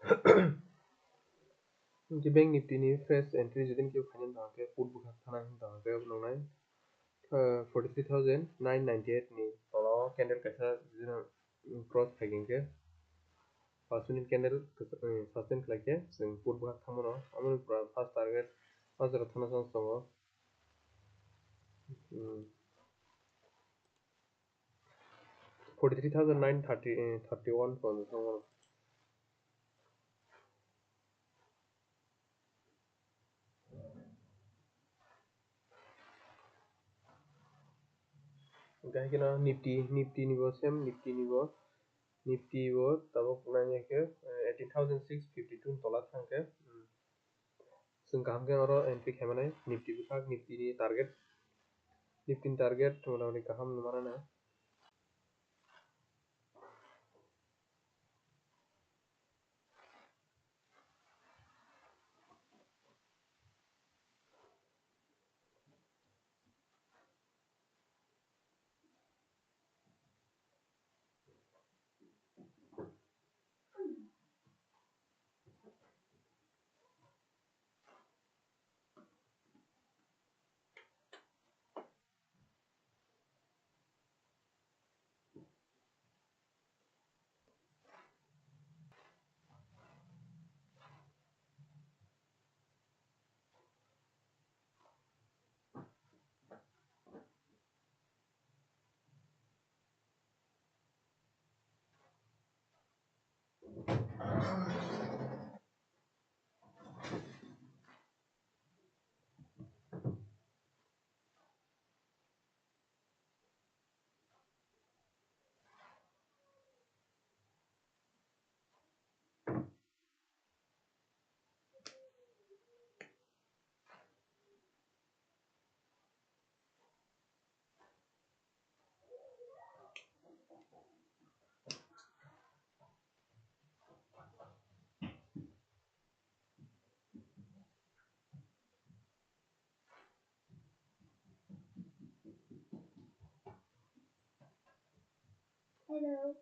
Bank Nifty ni fresh entry judin keu khainan dahake put bukha thana dahake nongnai 43,998 ni tolo candle kaisa judina cross hanging ke 5 minute candle sustain khlaike jeng put bukha thangmano amoni first target 5 thana chance tongo 43,931 pon thangmano gaikena nifty ni bo same nifty bo tabuk naina ke 18,652 tola thangke जों गाहामके oro entry khaimani nifty bukak nifty ni target मोटामोटी गाहाम नुमाना Hello.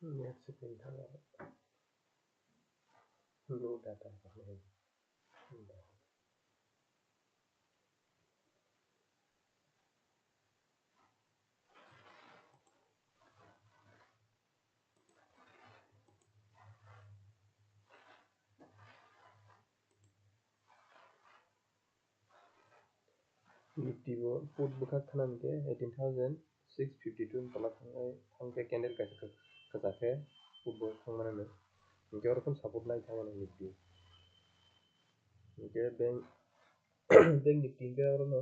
Net seperti tanggal low data pakai nifty bo put bukak thanan ke 18,652 tola thangke candle kaisa kachake put bo thangmani ke orom support nai thangmani nifty ke bank nifty ke orono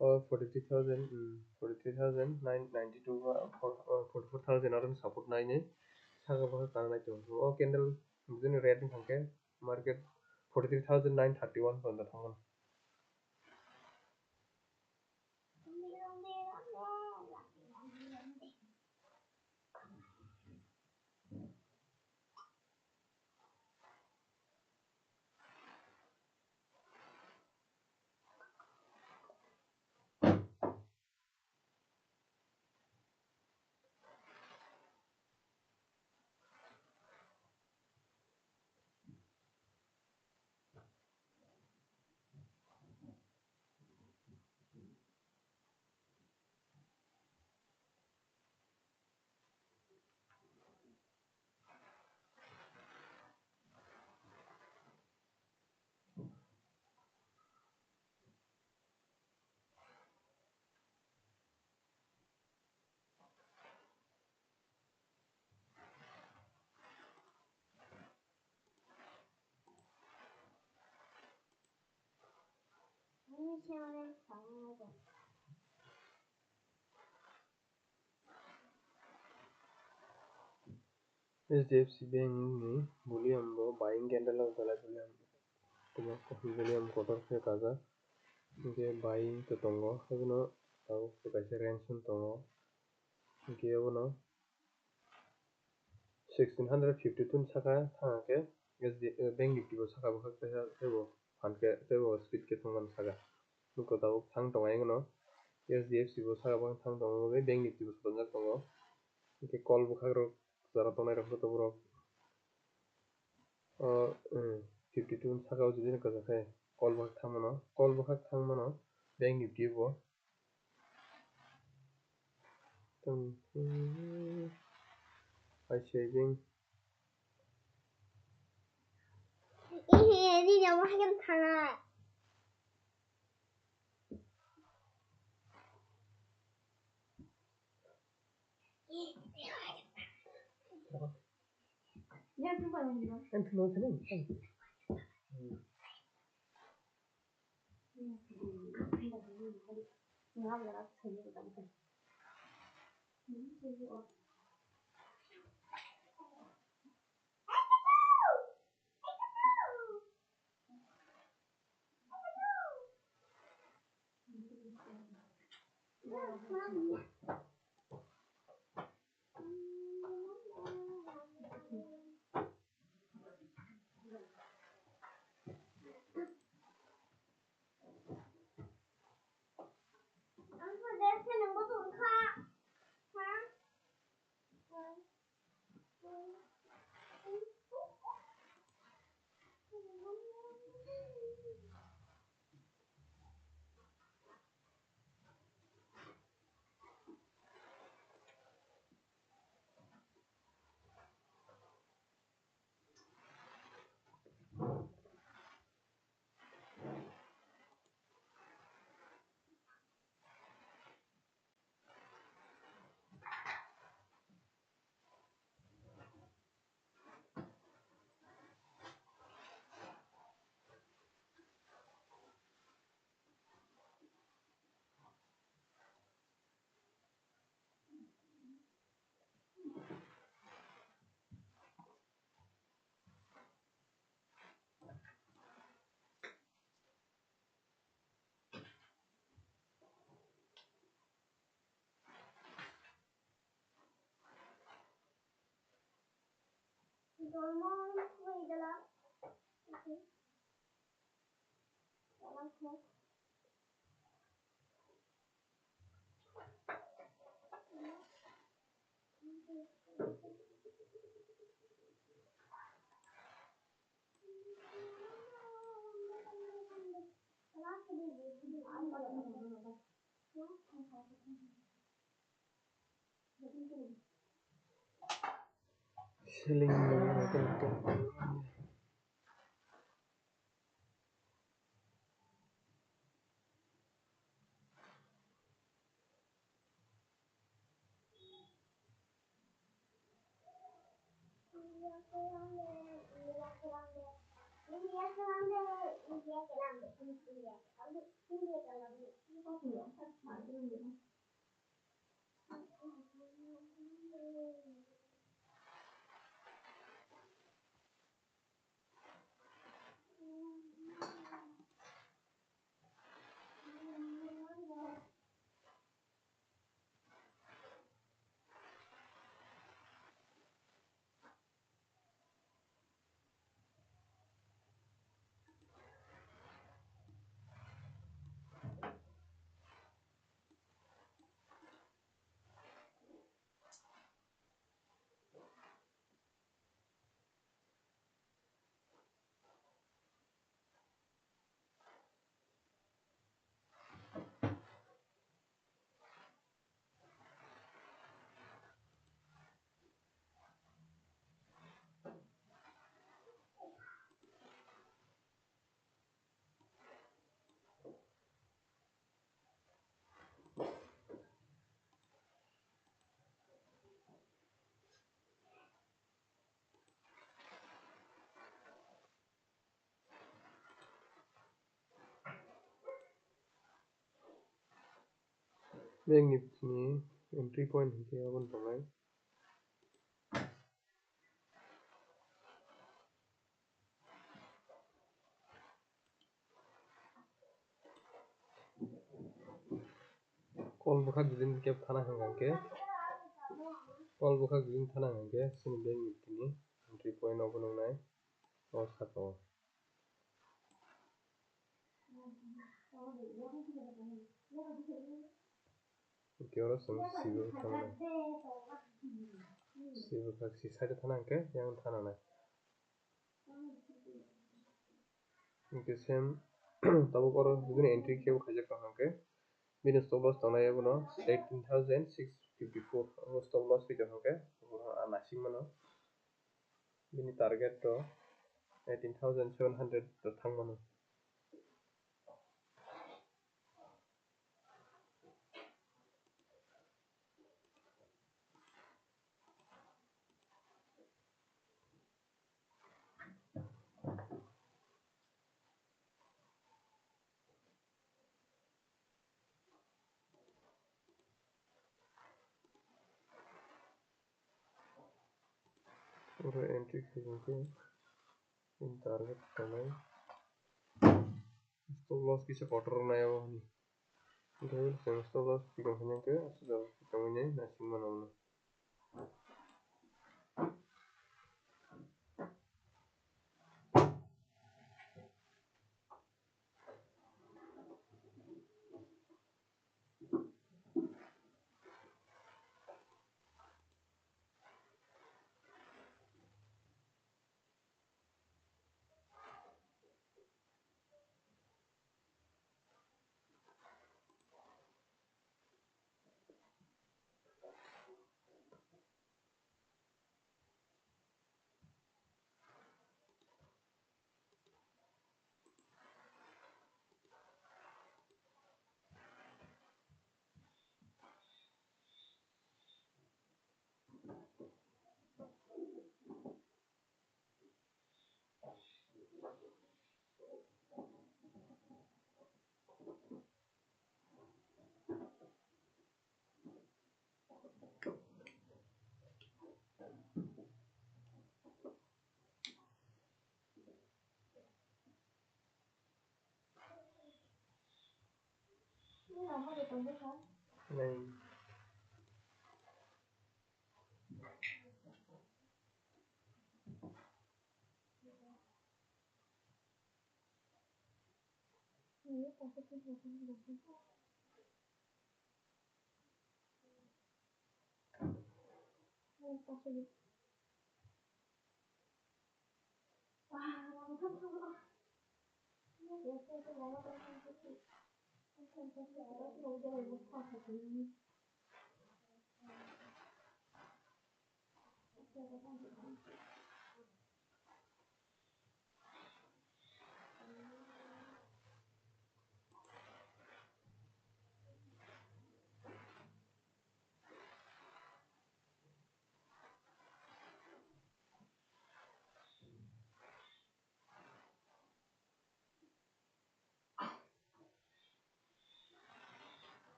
43,992 44,000 oro support naini saka bukak kana naito o candle jini red ni thangke market 43,931 pon thangmani HDFC Bank ni volume bo buying candle of the volume tuma volume kotor ke kaza ke buying to tongo habuno tau to kaise range tongo ke abono 1652 saka thangake bank nifty bo saka bo khakte tebo phanke tebo speed ke thongman saka nuko tau thang tongai ngono HDFC bo saka bo thang tongo bank nifty bo sonjak tongo ke call bo khagrok jara tonai rok to borok 52 saka jodi na kaza khai call bo khak thangmano bank nifty bo ICICI Bank ini dia mau hakim tangan. Dia tu apa lagi bang? Kan tuh kan. Nggak berat sendiri kan. Dormant wait dalam. Okay. Dalam smoke. Selling kan. Bank Nifty ni entry point hingke abon tongai Call buka gidin ke thana hangangke sini bank nifty entry point open nai o sato ke oro sung sibu thana sibu ka si side thana hangke yang thana nai ke same tabuk oro gidin entry ke khaijak hangke bini stop loss tongnai abono 18,654 stop loss fito hangke nasing mano bini target to 18,700 to thangmano oro entry khaijak bini target tongnai stop loss kisa kotor nai abo stop loss pikon hanyangke tongmani nasing mano nai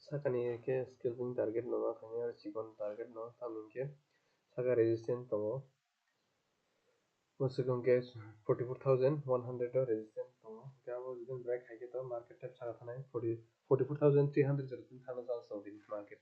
sakani ke skill pun target no khani ar chikon target no tamin ke saka resistance to musukon ke 44100 resistance to ke abo judin break haike to market tap sara thanai 44300 jodin thana chance to din market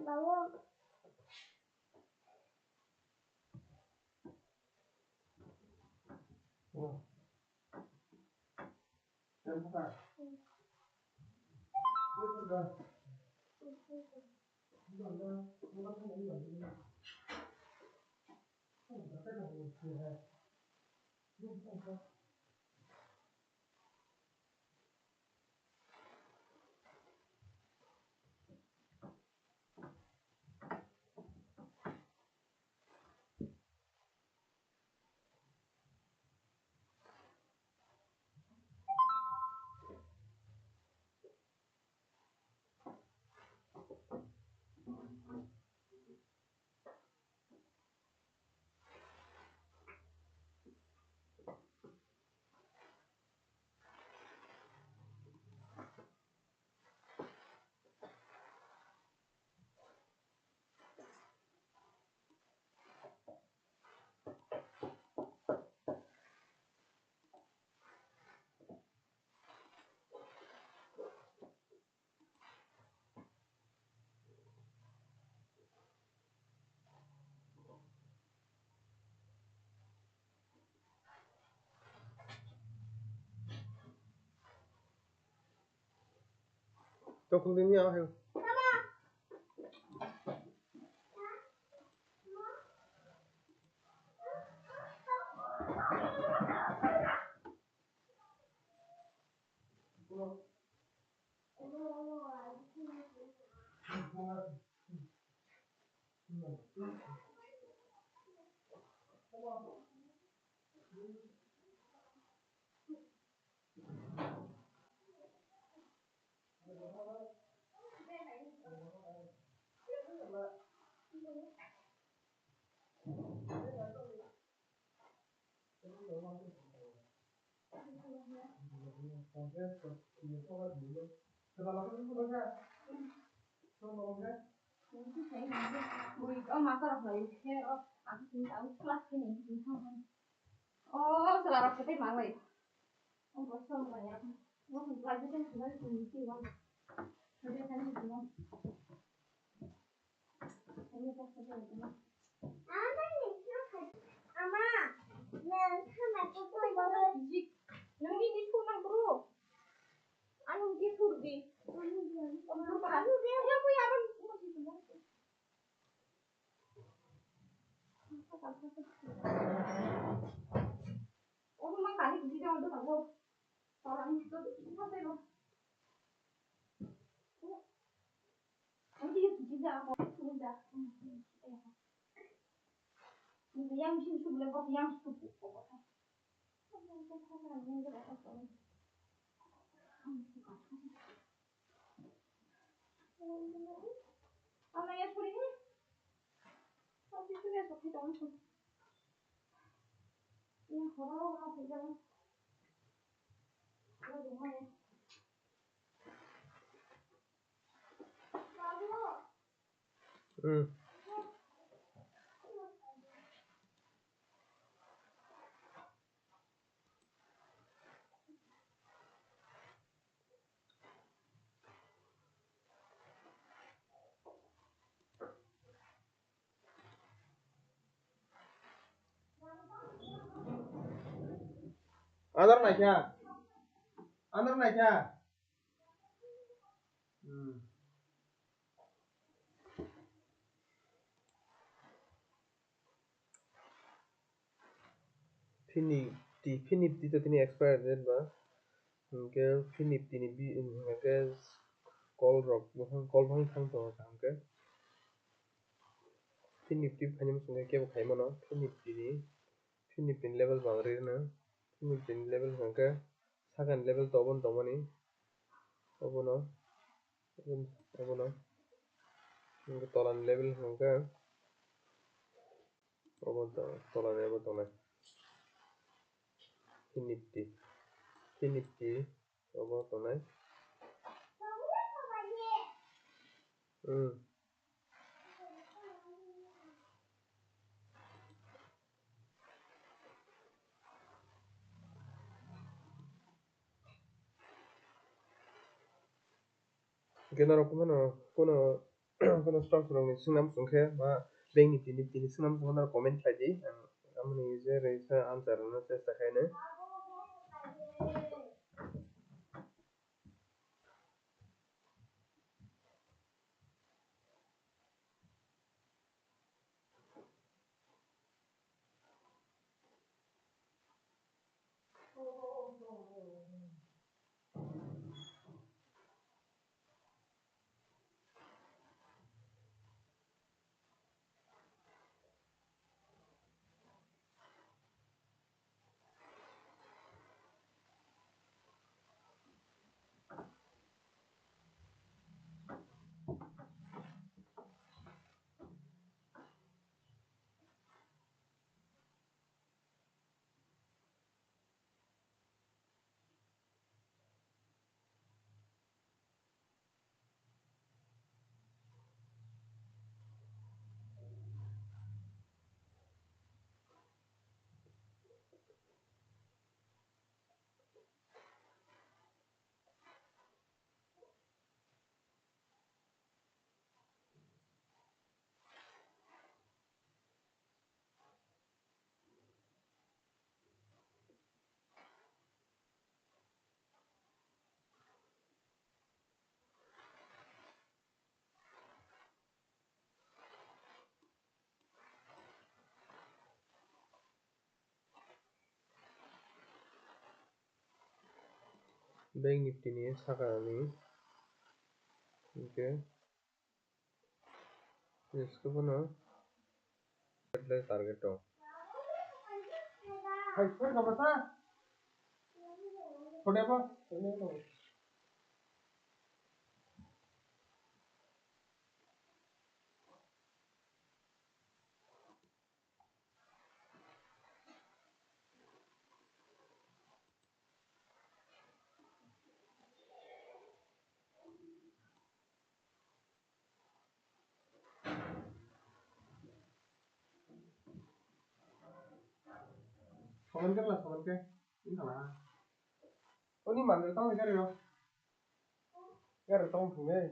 Lalu to khung tin nhau hiểu Oh, selera kita malah ya. Oh, bosan banyak. Oh, lagi kan sebenarnya sendiri kan. Jadi kan cuma ini pas saja itu. Ama, nah, sama itu banget. Nanti di sana bro. Anu gitu di. Anu dia. Ya aku ya kan masih semua. Oh, memang kali di sini ada tahu. Orang itu apa ya? Nanti juga aku sudah. Yang sih sudah kok yang suku pokoknya. Ama ya sudah ini. Tapi sudah seperti itu. Ya, orang sudah. Ada rumah ya. Another night, yeah. Another night, yeah. Finip di tadi expired date ba. Ke finip di bi ke call rock bukan call bang thang to kam ke. Finip di hanya musuh ke bukai mana. Finip di level bang na. Finip di level ke second level to mani. Abono. Ke tolan level ke. Tolan level to na. Finip di abono to na. Kenapa kono stock rong sinam sungke ma bank ni sinam sungke comment lagi amni je reisa answer na chesta khaine bank nifty ni saka ni oke इसको बना target to hai koi ka bata thode ba Soman ke lah, soman ke. Ini salah. Oh ini mana tahu cari lo? Cari tahu punya.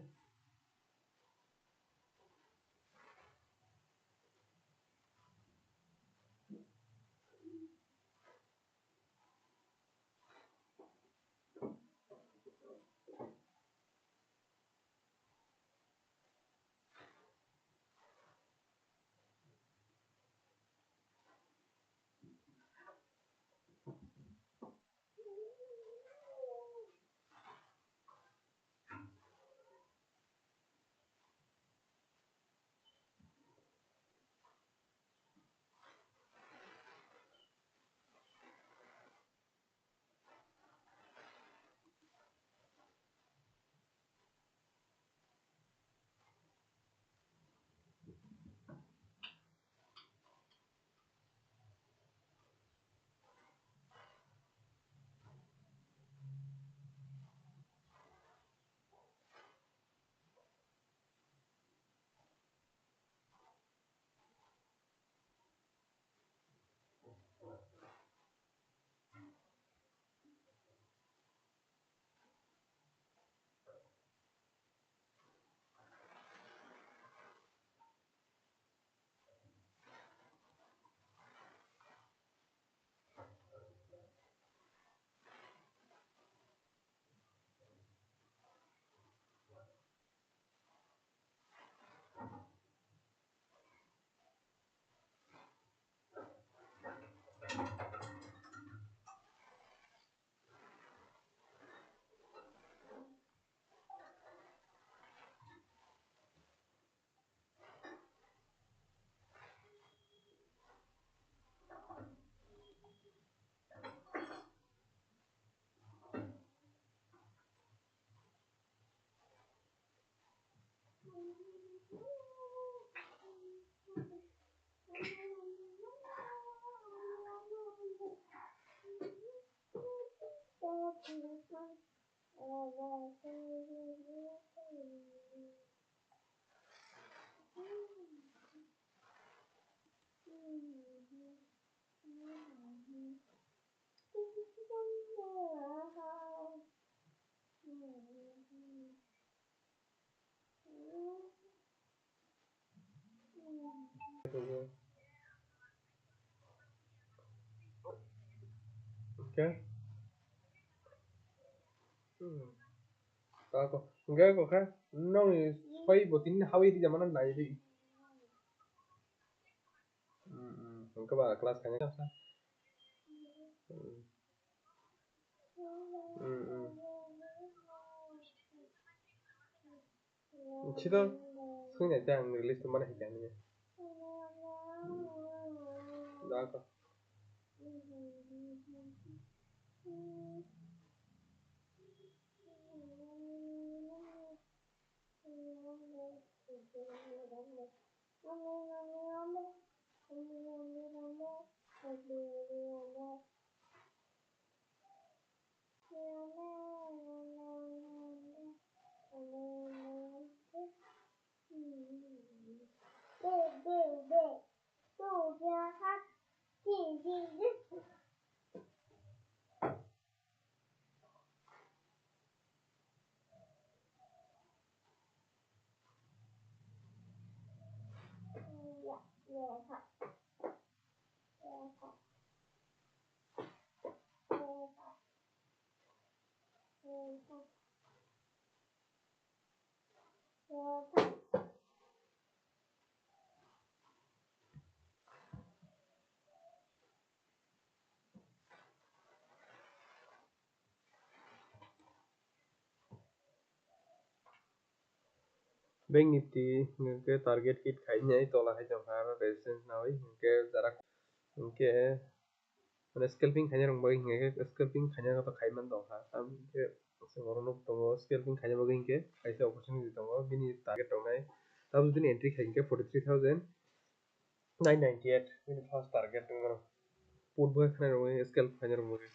Okay. Tako. Enggak kok kan? Nong is pay botin hawi di zaman na ini. Enggak ba kelas kayaknya. Cito sunya jang rilis tuh mana hikayanya. Tako. Bank Nifty ke target hit kayaknya itu lah aja karena resistance nawi ke jarak ke mana scalping kayaknya orang bagi ke scalping kayaknya atau kaiman dong ha tapi ke seorang nuk tunggu scalping kayaknya bagi ke kayak opportunity tunggu bini target dong nai tapi bini entry kayaknya ke 43,998 bini first target tunggu put boy kayaknya orang scalp kayaknya orang bagi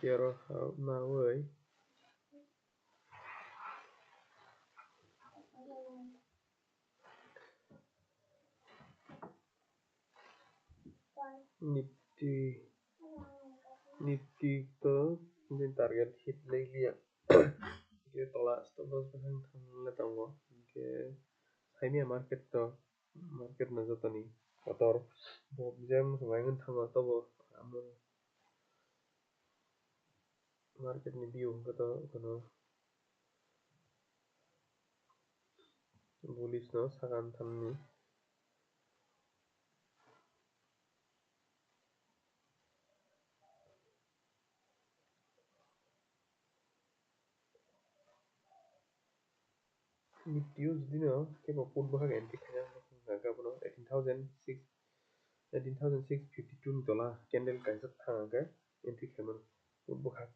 Kero ma ơi Nifty Nifty to mungkin target hit lagi ya ke tolak stop loss bahang thang la tangwa ke saimi market to market na jotani kotor bo jam sungai thang to bo amon market ni view ko kono bullish no sagan thamni Nifty যদি no ke bo put bahag entry khaya ga bono 18652 dola candle kaisa thanga entry khaman put bahag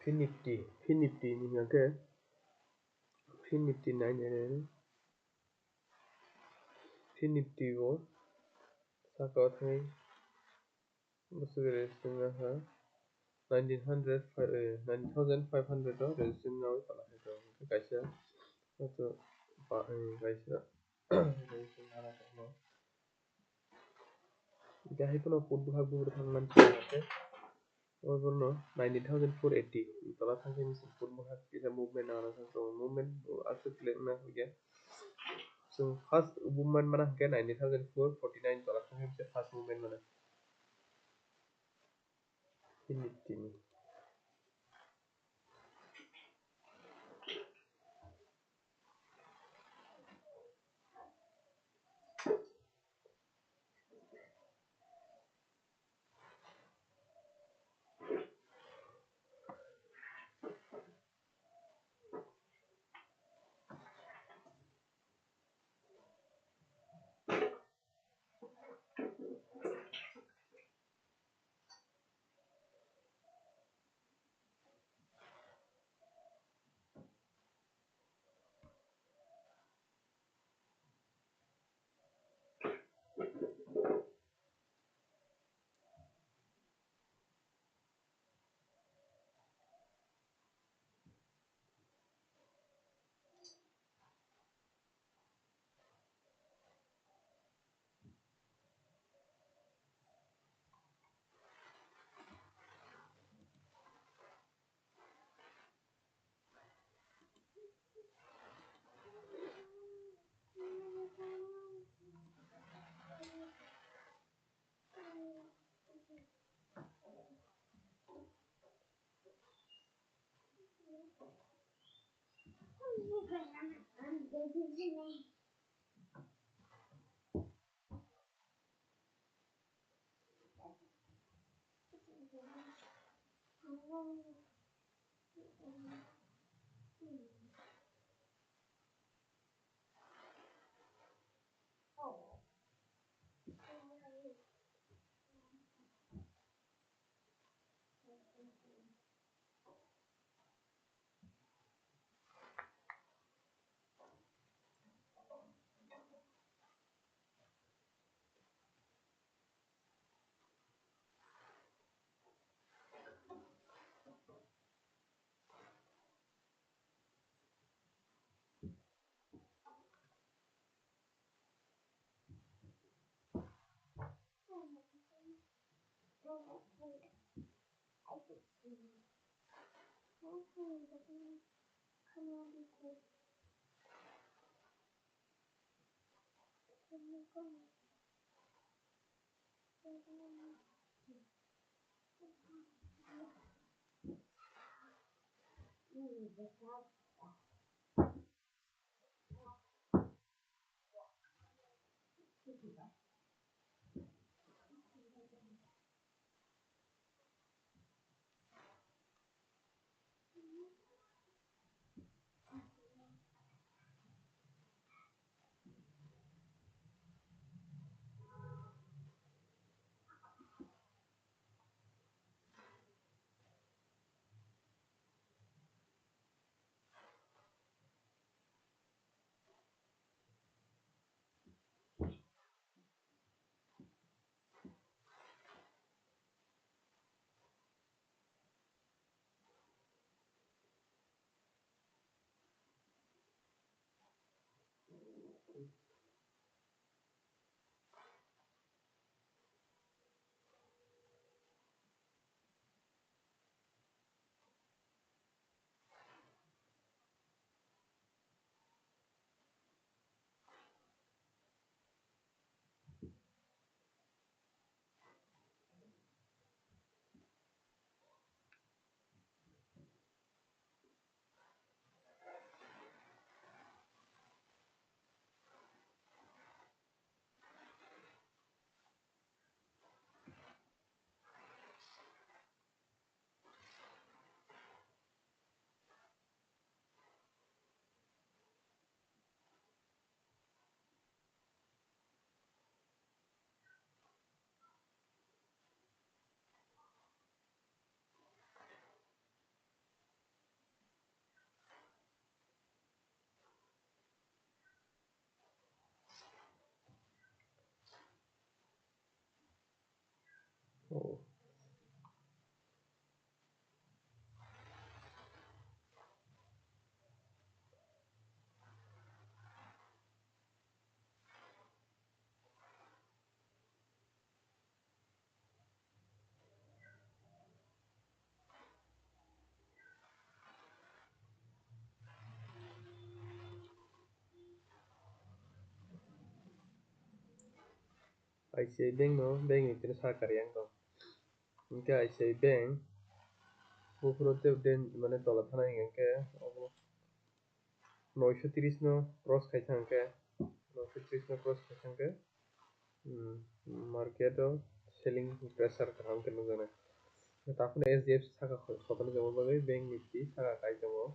Fin Nifty ni ngake Fin Nifty 9 Fin Nifty wo saka thai basugere singa ha 9500 resistance now pala heto kaisa to pa kaisa resistance ana no gahi kono put bahag bur thangman chate or bono 90480 tola thangke mi put bahag kisa movement ana so movement also play na hoye so first movement mana ke 90449 tola thangke first movement mana Nifty ni ICI Bank no bank ni tino sarkari yang dong. Hingke ICI Bank bukurote den mane tola thana hingke 930 no cross khaisa hingke 930 no cross khaisa hingke market o selling pressure kaham ke nukjana. Tafano SDFC saka khotoni jama bagui bank nifty saka kai tongo.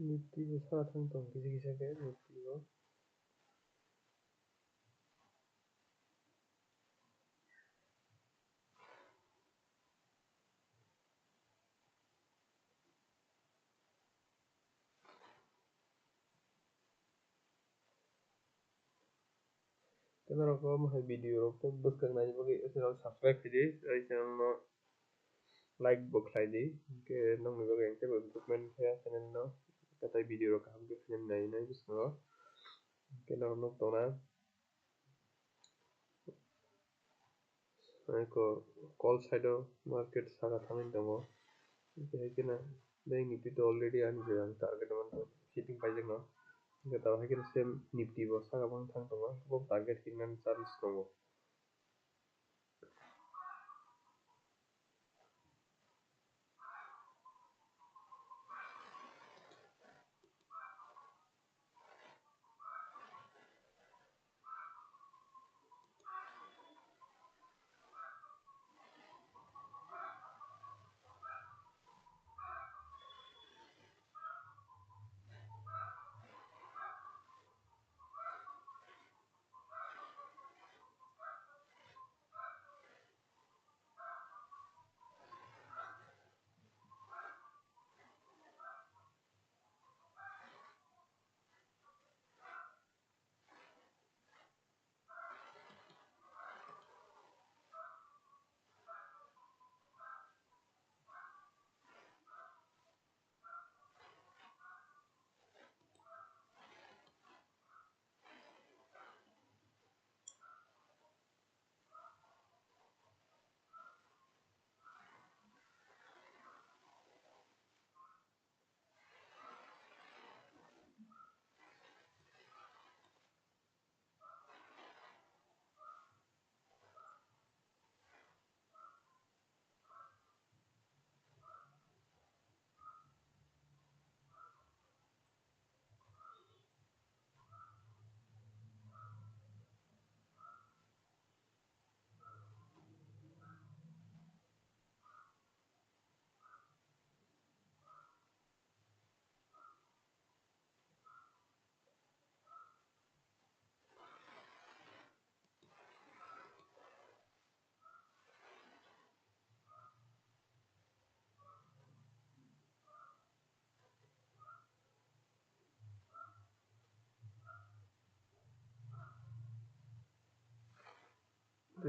Nifty bo sara thang tong kisa kisa ke Nifty bo. Kena rokom hai video rok to buskang nai bagui channel subscribe khidi channel no like bo khlai di ke nong ni bagui engke improvement khe channel no katai video rok kaham ke film nai nai biskango kena nok tona ko call side o market saka thangui tongo hai kena bank nifty to already ani jang target man to hitting paijak no tao hai kena same Nifty bo saka bang thang tongo bo target hitman chance tongo.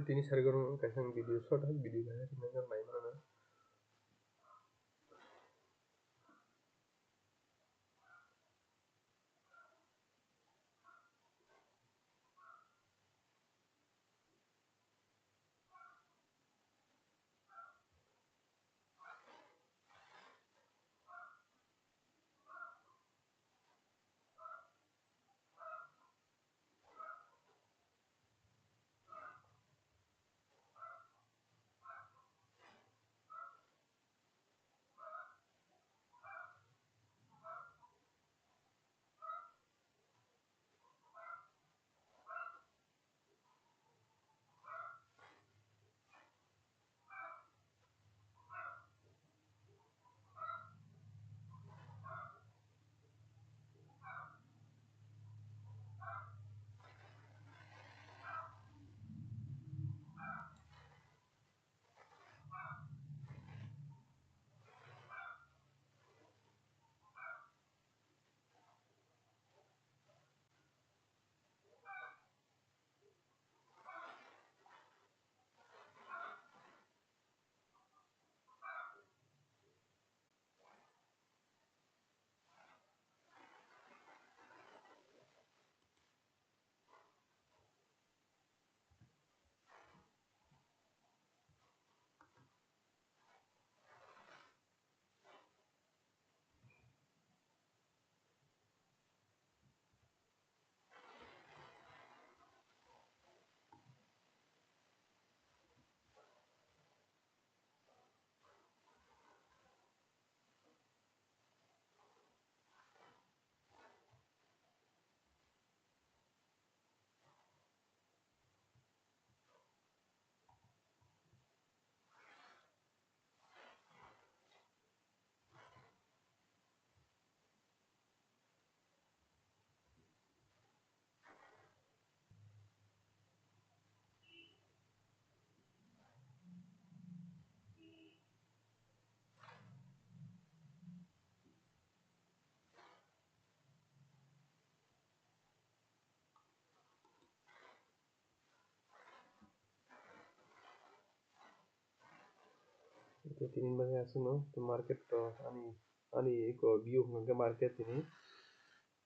Tini sarigoro kaisang video short hai video hai tina nai mana. tinin bangke asung no market to ani ko view hingke market ini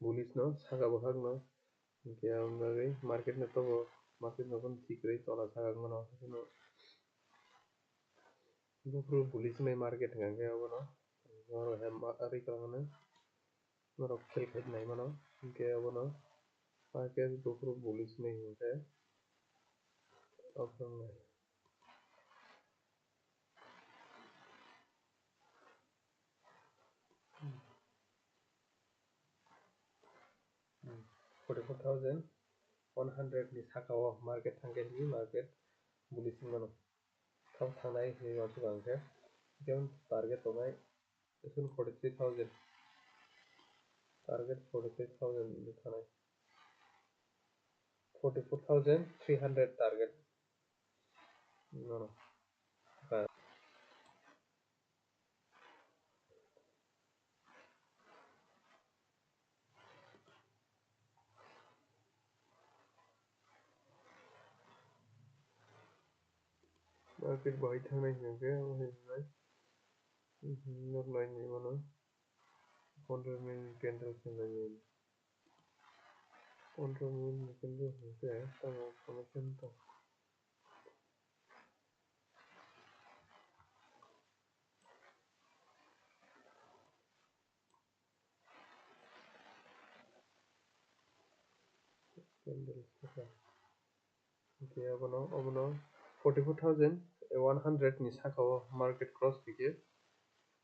bullish no saka bokhak no hingke ang bagui market no tobo market no kon tikrui tola saka wngmano no bufru bullish mai market hingke obono oro hem ari kalano norok khel khai nai mano hingke obono market bufru bullish mai hingke okrong nai 44,100 ni sakao market thangke hini market bullish wngmano thang thangnai hini uansukha hingke jemon target tongnai 43,000 target 43,000 ni thanai 44,300 target no market bahai thangnai hingke nok nainai mano 15 minute candle nainai 15 minute candle hingke tongo formation tong candle saka hingke obono 44,100 ni sakao market cross haikhe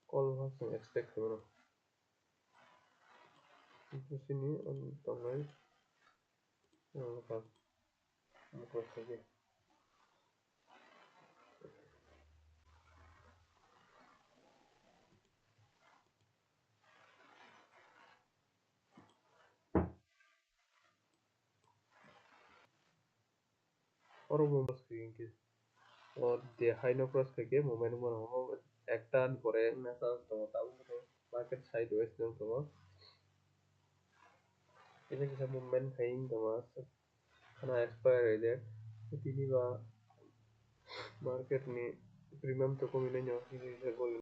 call chong expect khaimano sini tongnai cross haikhe oro bo cross hingke de high no cross haikhe movement wngmano ekta ni pore wngna chance tongo tabuk market sideways no tongo kisa kisa movement kai wngtongma khana expire rate tini ba market ni premium to komui nai no kisa kisa gori.